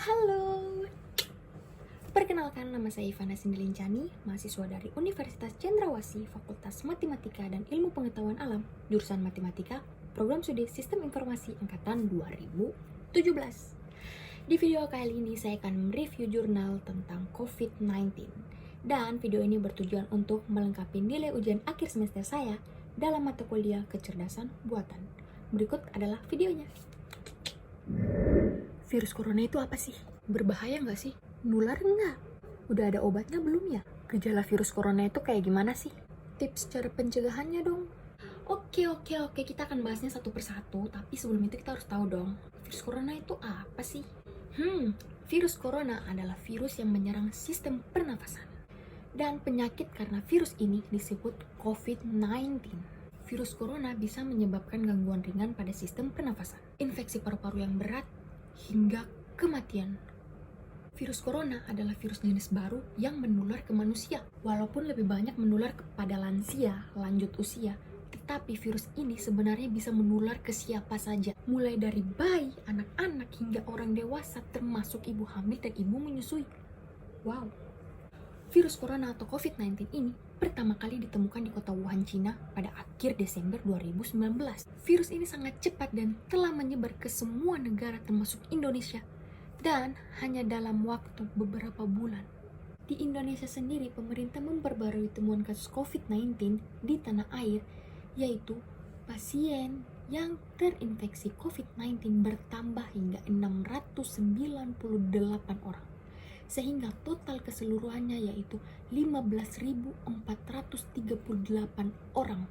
Halo, perkenalkan nama saya Ivana Sindelincani, mahasiswa dari Universitas Cendrawasih, Fakultas Matematika dan Ilmu Pengetahuan Alam, jurusan Matematika, Program Studi Sistem Informasi Angkatan 2017. Di video kali ini saya akan mereview jurnal tentang COVID-19. Dan video ini bertujuan untuk melengkapi nilai ujian akhir semester saya dalam mata kuliah kecerdasan buatan. Berikut adalah videonya. Virus corona itu apa sih? Berbahaya nggak sih? Nular nggak? Udah ada obatnya belum ya? Gejala virus corona itu kayak gimana sih? Tips cara pencegahannya dong. Oke, kita akan bahasnya satu persatu, tapi sebelum itu kita harus tahu dong, virus corona itu apa sih? Virus corona adalah virus yang menyerang sistem pernafasan. Dan penyakit karena virus ini disebut COVID-19. Virus corona bisa menyebabkan gangguan ringan pada sistem pernafasan, infeksi paru-paru yang berat, hingga kematian. Virus corona adalah virus jenis baru yang menular ke manusia. Walaupun lebih banyak menular kepada lansia, lanjut usia, tetapi virus ini sebenarnya bisa menular ke siapa saja. Mulai dari bayi, anak-anak, hingga orang dewasa termasuk ibu hamil dan ibu menyusui. Wow. Virus corona atau COVID-19 ini pertama kali ditemukan di kota Wuhan, Cina pada akhir Desember 2019. Virus ini sangat cepat dan telah menyebar ke semua negara termasuk Indonesia, dan hanya dalam waktu beberapa bulan. Di Indonesia sendiri, pemerintah memperbarui temuan kasus COVID-19 di tanah air, yaitu pasien yang terinfeksi COVID-19 bertambah hingga 698 orang. Sehingga total keseluruhannya yaitu 15.438 orang.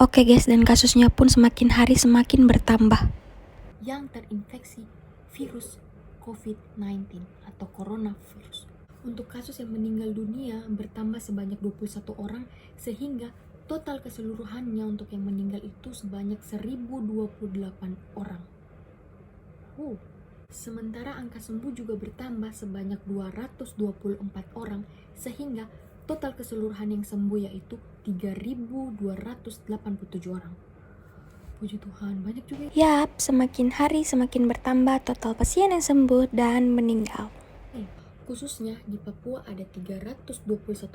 Oke guys, dan kasusnya pun semakin hari semakin bertambah. Yang terinfeksi virus COVID-19 atau coronavirus. Untuk kasus yang meninggal dunia bertambah sebanyak 21 orang, sehingga total keseluruhannya untuk yang meninggal itu sebanyak 1.028 orang. Sementara angka sembuh juga bertambah sebanyak 224 orang, sehingga total keseluruhan yang sembuh yaitu 3.287 orang. Puji Tuhan, banyak juga. Yap, semakin hari semakin bertambah total pasien yang sembuh dan meninggal. Khususnya di Papua ada 321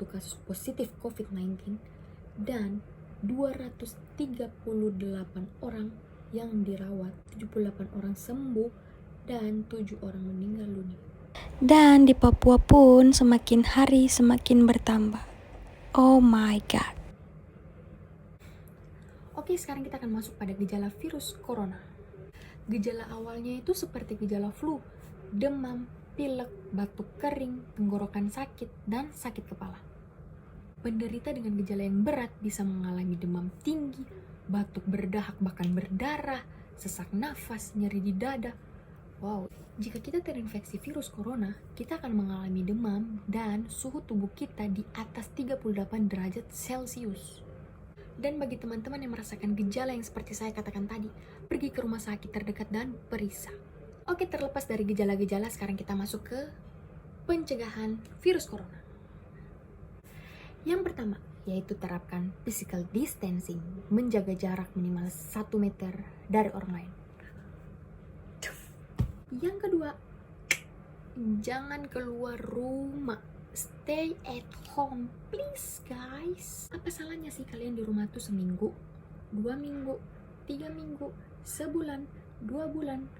kasus positif COVID-19 dan 238 orang yang dirawat, 78 orang sembuh, dan 7 orang meninggal dunia. Dan di Papua pun semakin hari semakin bertambah. Oh my god. Oke, sekarang kita akan masuk pada gejala virus corona. Gejala awalnya itu seperti gejala flu, demam, pilek, batuk kering, tenggorokan sakit, dan sakit kepala. Penderita dengan gejala yang berat bisa mengalami demam tinggi, batuk berdahak bahkan berdarah, sesak nafas, nyeri di dada. Wow, jika kita terinfeksi virus corona, kita akan mengalami demam dan suhu tubuh kita di atas 38 derajat Celcius. Dan bagi teman-teman yang merasakan gejala yang seperti saya katakan tadi, pergi ke rumah sakit terdekat dan periksa. Oke, terlepas dari gejala-gejala, sekarang kita masuk ke pencegahan virus corona. Yang pertama, yaitu terapkan physical distancing, menjaga jarak minimal 1 meter dari orang lain. Yang kedua, jangan keluar rumah. Stay at home, please guys. Apa salahnya sih kalian di rumah tuh seminggu, 2 minggu, 3 minggu, sebulan, 2 bulan?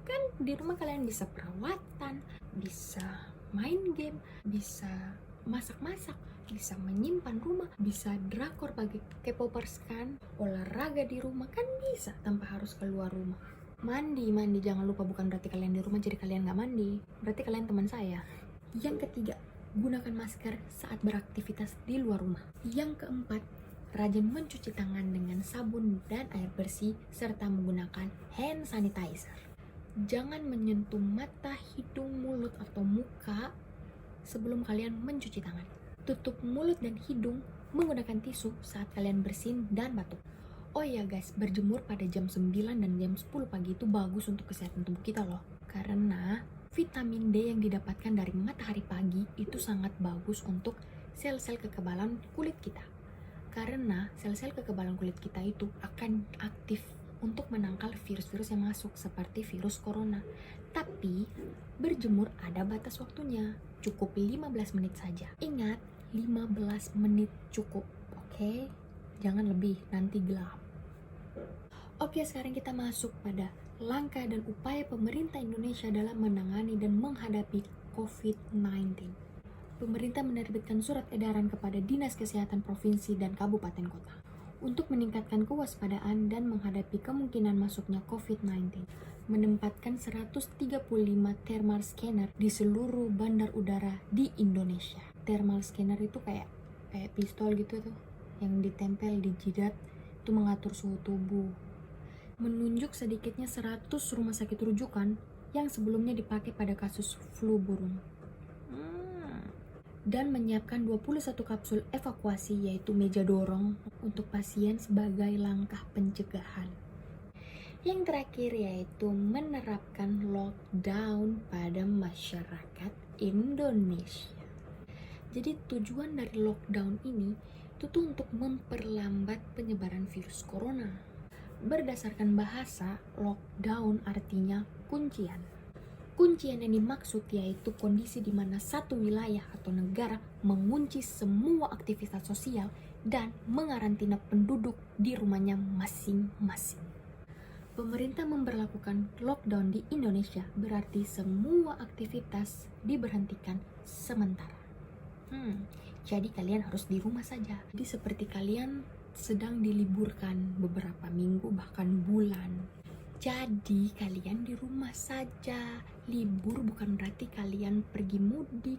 Kan di rumah kalian bisa perawatan, bisa main game, bisa masak-masak, bisa menyimpan rumah, bisa drakor bagi K-popers kan, olahraga di rumah kan bisa tanpa harus keluar rumah. Mandi, jangan lupa, bukan berarti kalian di rumah jadi kalian gak mandi, berarti kalian teman saya. Yang ketiga, gunakan masker saat beraktivitas di luar rumah. Yang keempat, rajin mencuci tangan dengan sabun dan air bersih serta menggunakan hand sanitizer. Jangan menyentuh mata, hidung, mulut, atau muka sebelum kalian mencuci tangan. Tutup mulut dan hidung menggunakan tisu saat kalian bersin dan batuk. Oh iya guys, berjemur pada jam 9 dan jam 10 pagi itu bagus untuk kesehatan tubuh kita loh. Karena vitamin D yang didapatkan dari matahari pagi itu sangat bagus untuk sel-sel kekebalan kulit kita. Karena sel-sel kekebalan kulit kita itu akan aktif untuk menangkal virus-virus yang masuk seperti virus corona. Tapi Berjemur ada batas waktunya, cukup 15 menit saja. Ingat, 15 menit cukup, oke? Jangan lebih, nanti gelap. Oke, sekarang kita masuk pada langkah dan upaya pemerintah Indonesia dalam menangani dan menghadapi COVID-19. Pemerintah menerbitkan surat edaran kepada Dinas Kesehatan Provinsi dan Kabupaten Kota untuk meningkatkan kewaspadaan dan menghadapi kemungkinan masuknya COVID-19. Menempatkan 135 thermal scanner di seluruh bandar udara di Indonesia. Thermal scanner itu kayak pistol gitu tuh, yang ditempel di jidat, itu mengatur suhu tubuh. Menunjuk sedikitnya 100 rumah sakit rujukan yang sebelumnya dipakai pada kasus flu burung. Dan menyiapkan 21 kapsul evakuasi yaitu meja dorong untuk pasien sebagai langkah pencegahan. Yang terakhir yaitu menerapkan lockdown pada masyarakat Indonesia. Jadi tujuan dari lockdown ini itu tuh untuk memperlambat penyebaran virus corona. Berdasarkan bahasa, lockdown artinya kuncian. Kuncian yang dimaksud yaitu kondisi di mana satu wilayah atau negara mengunci semua aktivitas sosial dan mengarantina penduduk di rumahnya masing-masing. Pemerintah memberlakukan lockdown di Indonesia berarti semua aktivitas diberhentikan sementara. Jadi kalian harus di rumah saja. Jadi seperti kalian sedang diliburkan beberapa minggu bahkan bulan. Jadi kalian di rumah saja. Libur bukan berarti kalian pergi mudik,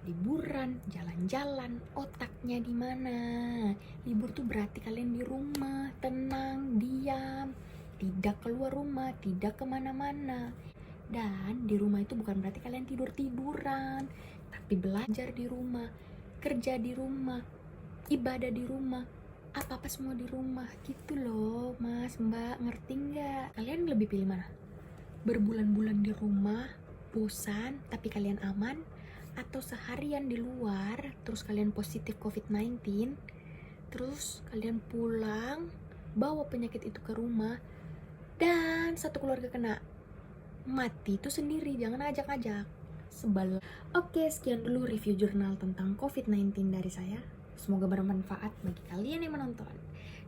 liburan, jalan-jalan. Otaknya di mana? Libur tuh berarti kalian di rumah, tenang, diam, tidak keluar rumah, tidak kemana-mana. Dan di rumah itu bukan berarti kalian tidur-tiduran, tapi belajar di rumah, kerja di rumah, ibadah di rumah, apa-apa semua di rumah gitu loh mas, mbak, ngerti nggak? Kalian lebih pilih mana? Berbulan-bulan di rumah, bosan tapi kalian aman? Atau seharian di luar, terus kalian positif COVID-19, terus kalian pulang, bawa penyakit itu ke rumah, dan satu keluarga kena? Mati itu sendiri, jangan ajak-ajak. Sebal. Oke, sekian dulu review jurnal tentang COVID-19 dari saya. Semoga bermanfaat bagi kalian yang menonton.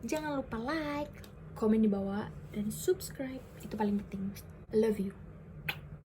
Jangan lupa like, komen di bawah, dan subscribe. Itu paling penting. Love you.